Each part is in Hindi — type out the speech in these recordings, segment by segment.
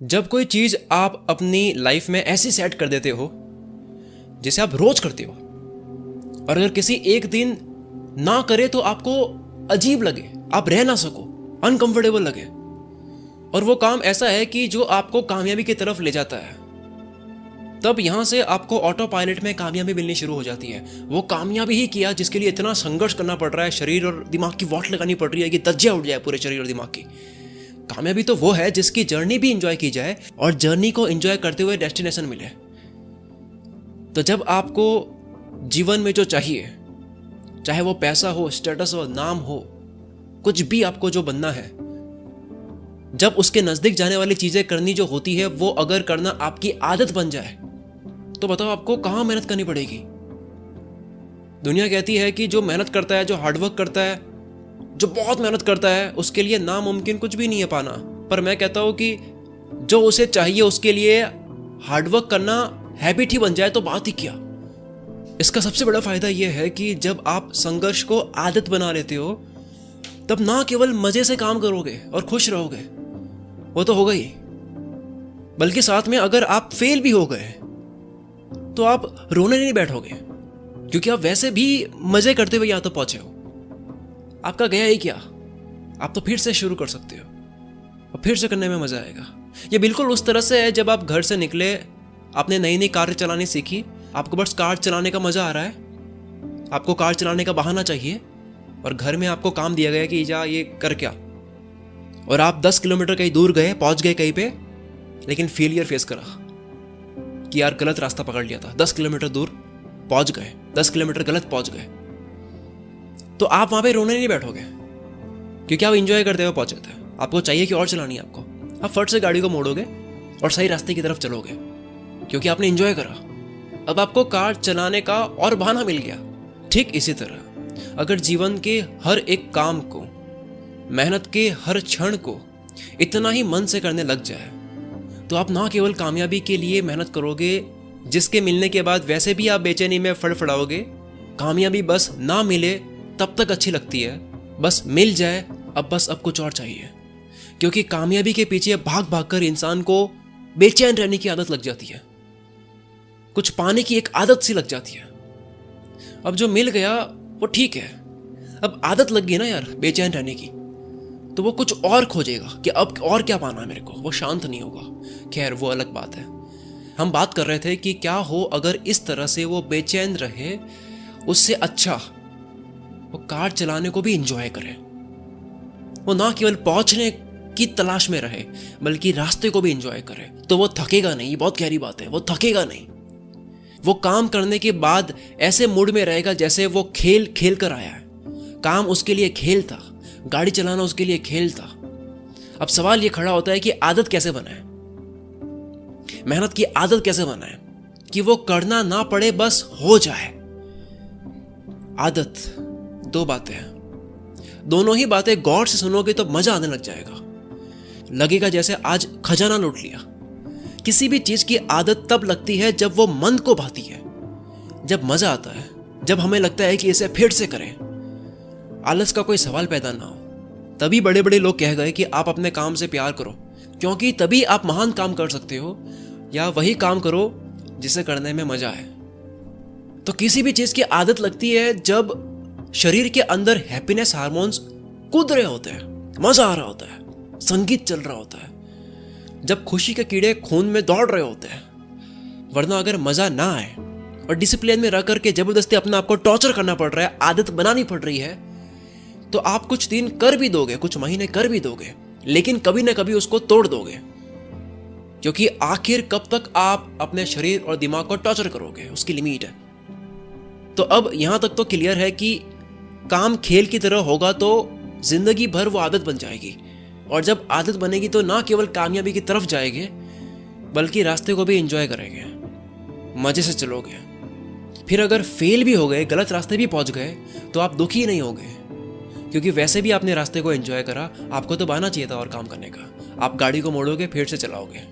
जब कोई चीज़ आप अपनी लाइफ में ऐसी सेट कर देते हो जिसे आप रोज करते हो, और अगर किसी एक दिन ना करे तो आपको अजीब लगे, आप रह ना सको, अनकंफर्टेबल लगे, और वो काम ऐसा है कि जो आपको कामयाबी की तरफ ले जाता है, तब यहां से आपको ऑटो पायलट में कामयाबी मिलनी शुरू हो जाती है। वो कामयाबी ही किया जिसके लिए इतना संघर्ष करना पड़ रहा है, शरीर और दिमाग की वॉट लगानी पड़ रही है कि धज्जियां उड़ जाए पूरे शरीर और दिमाग की। कामयाबी तो वो है जिसकी जर्नी भी इंजॉय की जाए और जर्नी को इंजॉय करते हुए डेस्टिनेशन मिले। तो जब आपको जीवन में जो चाहिए, चाहे वो पैसा हो, स्टेटस हो, नाम हो, कुछ भी आपको जो बनना है, जब उसके नजदीक जाने वाली चीजें करनी जो होती है, वो अगर करना आपकी आदत बन जाए, तो बताओ आपको कहां मेहनत करनी पड़ेगी। दुनिया कहती है कि जो मेहनत करता है, जो हार्डवर्क करता है, जो बहुत मेहनत करता है, उसके लिए नामुमकिन कुछ भी नहीं है पाना। पर मैं कहता हूं कि जो उसे चाहिए उसके लिए हार्डवर्क करना हैबिट ही बन जाए तो बात ही क्या। इसका सबसे बड़ा फायदा यह है कि जब आप संघर्ष को आदत बना लेते हो, तब ना केवल मजे से काम करोगे और खुश रहोगे, वो तो होगा ही, बल्कि साथ में अगर आप फेल भी हो गए तो आप रोने नहीं बैठोगे, क्योंकि आप वैसे भी मजे करते हुए यहां तो पहुंचे हो। आपका गया ही क्या, आप तो फिर से शुरू कर सकते हो और फिर से करने में मजा आएगा। ये बिल्कुल उस तरह से है जब आप घर से निकले, आपने नई नई कार चलानी सीखी, आपको बस कार चलाने का मजा आ रहा है, आपको कार चलाने का बहाना चाहिए, और घर में आपको काम दिया गया कि जा ये कर क्या, और आप 10 किलोमीटर कहीं दूर गए, पहुंच गए कहीं पे, लेकिन फेलियर फेस करा कि यार गलत रास्ता पकड़ लिया था, 10 किलोमीटर दूर पहुंच गए, 10 किलोमीटर गलत पहुंच गए, तो आप वहां पे रोने नहीं बैठोगे, क्योंकि आप इंजॉय करते हुए पहुंचे थे। आपको चाहिए कि और चलानी है आपको, आप फट से गाड़ी को मोड़ोगे और सही रास्ते की तरफ चलोगे, क्योंकि आपने इंजॉय करा। अब आपको कार चलाने का और बहाना मिल गया। ठीक इसी तरह अगर जीवन के हर एक काम को, मेहनत के हर क्षण को इतना ही मन से करने लग जाए, तो आप ना केवल कामयाबी के लिए मेहनत करोगे, जिसके मिलने के बाद वैसे भी आप बेचैनी में फड़फड़ाओगे। कामयाबी बस ना मिले तब तक अच्छी लगती है, बस मिल जाए अब कुछ और चाहिए, क्योंकि कामयाबी के पीछे भाग भाग कर इंसान को बेचैन रहने की आदत लग जाती है, कुछ पाने की एक आदत सी लग जाती है। अब जो मिल गया वो ठीक है, अब आदत लग गई ना यार बेचैन रहने की, तो वो कुछ और खोजेगा कि अब और क्या पाना है मेरे को, वो शांत नहीं होगा। खैर वो अलग बात है। हम बात कर रहे थे कि क्या हो अगर इस तरह से वो बेचैन रहे, उससे अच्छा वो कार चलाने को भी इंजॉय करे, वो ना केवल पहुंचने की तलाश में रहे बल्कि रास्ते को भी इंजॉय करे, तो वो थकेगा नहीं। बहुत गहरी बात है, वो थकेगा नहीं। वो काम करने के बाद ऐसे मूड में रहेगा जैसे वो खेल खेल कर आया है। काम उसके लिए खेल था, गाड़ी चलाना उसके लिए खेल था। अब सवाल ये खड़ा होता है कि आदत कैसे बनाए, मेहनत की आदत कैसे बनाए कि वो करना ना पड़े, बस हो जाए। आदत दो बातें हैं, दोनों ही बातें गौर से सुनोगे तो मजा आने लग जाएगा, लगेगा जैसे आज खजाना लूट लिया। किसी भी चीज की आदत तब लगती है जब वो मन को भाती है, जब मजा आता है, जब हमें लगता है कि इसे फिर से करें, आलस का कोई सवाल पैदा ना हो। तभी बड़े बड़े लोग कह गए कि आप अपने काम से प्यार करो, क्योंकि तभी आप महान काम कर सकते हो, या वही काम करो जिसे करने में मजा आए। तो किसी भी चीज की आदत लगती है जब शरीर के अंदर हैप्पीनेस हार्मोन्स कूद रहे होते हैं, मजा आ रहा होता है, संगीत चल रहा होता है, जब खुशी के कीड़े खून में दौड़ रहे होते हैं। वरना अगर मजा ना आए और डिसिप्लिन में रह करके जबरदस्ती अपने आप को टॉर्चर करना पड़ रहा है, आदत बनानी पड़ रही है, तो आप कुछ दिन कर भी दोगे, कुछ महीने कर भी दोगे, लेकिन कभी ना कभी उसको तोड़ दोगे, क्योंकि आखिर कब तक आप अपने शरीर और दिमाग को टॉर्चर करोगे, उसकी लिमिट है। तो अब यहां तक तो क्लियर है कि काम खेल की तरह होगा तो जिंदगी भर वो आदत बन जाएगी, और जब आदत बनेगी तो ना केवल कामयाबी की तरफ जाएंगे बल्कि रास्ते को भी एंजॉय करेंगे, मजे से चलोगे। फिर अगर फेल भी हो गए, गलत रास्ते भी पहुंच गए, तो आप दुखी नहीं होगे, क्योंकि वैसे भी आपने रास्ते को एंजॉय करा। आपको तो बहाना चाहिए था और काम करने का, आप गाड़ी को मोड़ोगे, फिर से चलाओगे,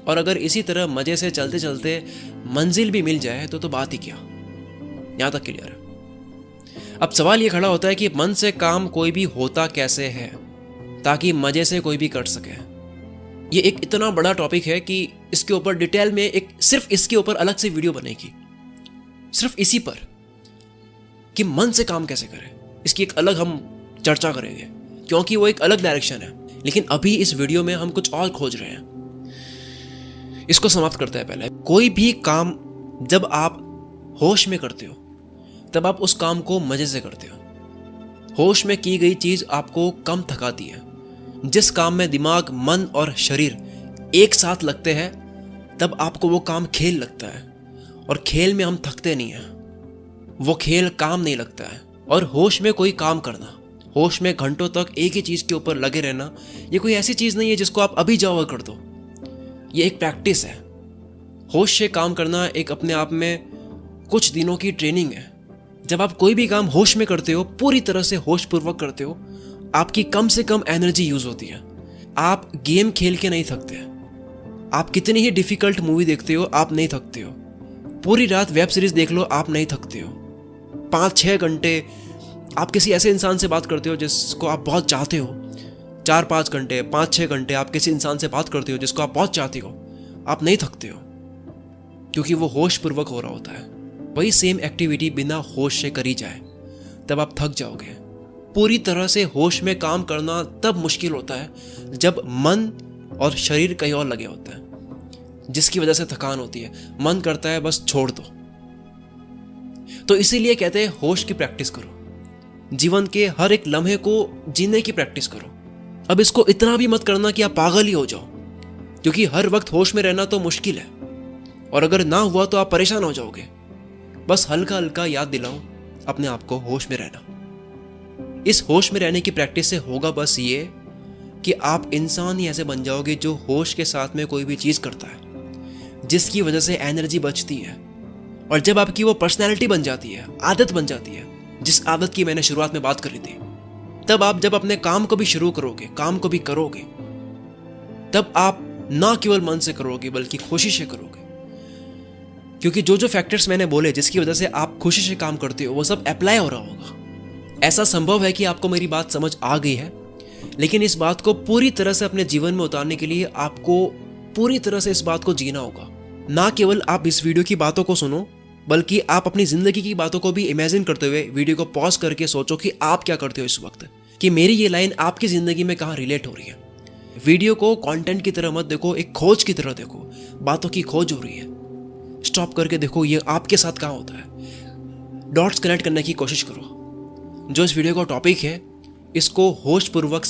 और अगर इसी तरह मजे से चलते चलते मंजिल भी मिल जाए तो बात ही क्या। यहां तक क्लियर है। अब सवाल ये खड़ा होता है कि मन से काम कोई भी होता कैसे है, ताकि मजे से कोई भी कर सके। ये एक इतना बड़ा टॉपिक है कि इसके ऊपर डिटेल में एक सिर्फ इसके ऊपर अलग से वीडियो बनेगी, सिर्फ इसी पर कि मन से काम कैसे करें। इसकी एक अलग हम चर्चा करेंगे क्योंकि वो एक अलग डायरेक्शन है। लेकिन अभी इस वीडियो में हम कुछ और खोज रहे हैं। इसको समाप्त करते हैं। पहले, कोई भी काम जब आप होश में करते हो तब आप उस काम को मजे से करते हो। होश में की गई चीज आपको कम थकाती है। जिस काम में दिमाग, मन और शरीर एक साथ लगते हैं तब आपको वो काम खेल लगता है, और खेल में हम थकते नहीं हैं। वो खेल काम नहीं लगता है। और होश में कोई काम करना, होश में घंटों तक एक ही चीज के ऊपर लगे रहना, ये कोई ऐसी चीज नहीं है जिसको आप अभी जाओ और कर दो। ये एक प्रैक्टिस है। होश से काम करना एक अपने आप में कुछ दिनों की ट्रेनिंग है। जब आप कोई भी काम होश में करते हो, पूरी तरह से होश पूर्वक करते हो, आपकी कम से कम एनर्जी यूज होती है। आप गेम खेल के नहीं थकते। आप कितनी ही डिफिकल्ट मूवी देखते हो, आप नहीं थकते हो। पूरी रात वेब सीरीज देख लो, आप नहीं थकते हो। 5-6 घंटे आप किसी ऐसे इंसान से बात करते हो जिसको आप बहुत चाहते हो। 4-5 घंटे, 5-6 घंटे आप किसी इंसान से बात करते हो जिसको आप बहुत चाहते हो, आप नहीं थकते हो, क्योंकि वो होश पूर्वक हो रहा होता है। वही सेम एक्टिविटी बिना होश से करी जाए तब आप थक जाओगे। पूरी तरह से होश में काम करना तब मुश्किल होता है जब मन और शरीर कहीं और लगे होता है, जिसकी वजह से थकान होती है। मन करता है बस छोड़ दो। तो इसीलिए कहते हैं होश की प्रैक्टिस करो। जीवन के हर एक लम्हे को जीने की प्रैक्टिस करो। अब इसको इतना भी मत करना कि आप पागल ही हो जाओ, क्योंकि हर वक्त होश में रहना तो मुश्किल है, और अगर ना हुआ तो आप परेशान हो जाओगे। बस हल्का हल्का याद दिलाओ अपने आप को होश में रहना। इस होश में रहने की प्रैक्टिस से होगा बस ये कि आप इंसान ही ऐसे बन जाओगे जो होश के साथ में कोई भी चीज करता है, जिसकी वजह से एनर्जी बचती है। और जब आपकी वो पर्सनैलिटी बन जाती है, आदत बन जाती है, जिस आदत की मैंने शुरुआत में बात करी थी, तब आप जब अपने काम को भी शुरू करोगे, काम को भी करोगे, तब आप ना केवल मन से करोगे बल्कि खुशी से करोगे। क्योंकि जो जो फैक्टर्स मैंने बोले जिसकी वजह से आप खुशी से काम करते हो, वो सब अप्लाई हो रहा होगा। ऐसा संभव है कि आपको मेरी बात समझ आ गई है, लेकिन इस बात को पूरी तरह से अपने जीवन में उतारने के लिए आपको पूरी तरह से इस बात को जीना होगा। ना केवल आप इस वीडियो की बातों को सुनो, बल्कि आप अपनी जिंदगी की बातों को भी इमेजिन करते हुए वीडियो को पॉज करके सोचो कि आप क्या करते हो इस वक्त, कि मेरी ये लाइन आपकी जिंदगी में कहाँ रिलेट हो रही है। वीडियो को कंटेंट की तरह मत देखो, एक खोज की तरह देखो। बातों की खोज हो रही है, स्टॉप करके देखो ये आपके साथ कहाँ होता है। डॉट्स कनेक्ट करने की कोशिश करो। जो इस वीडियो का टॉपिक है, इसको होशपूर्वक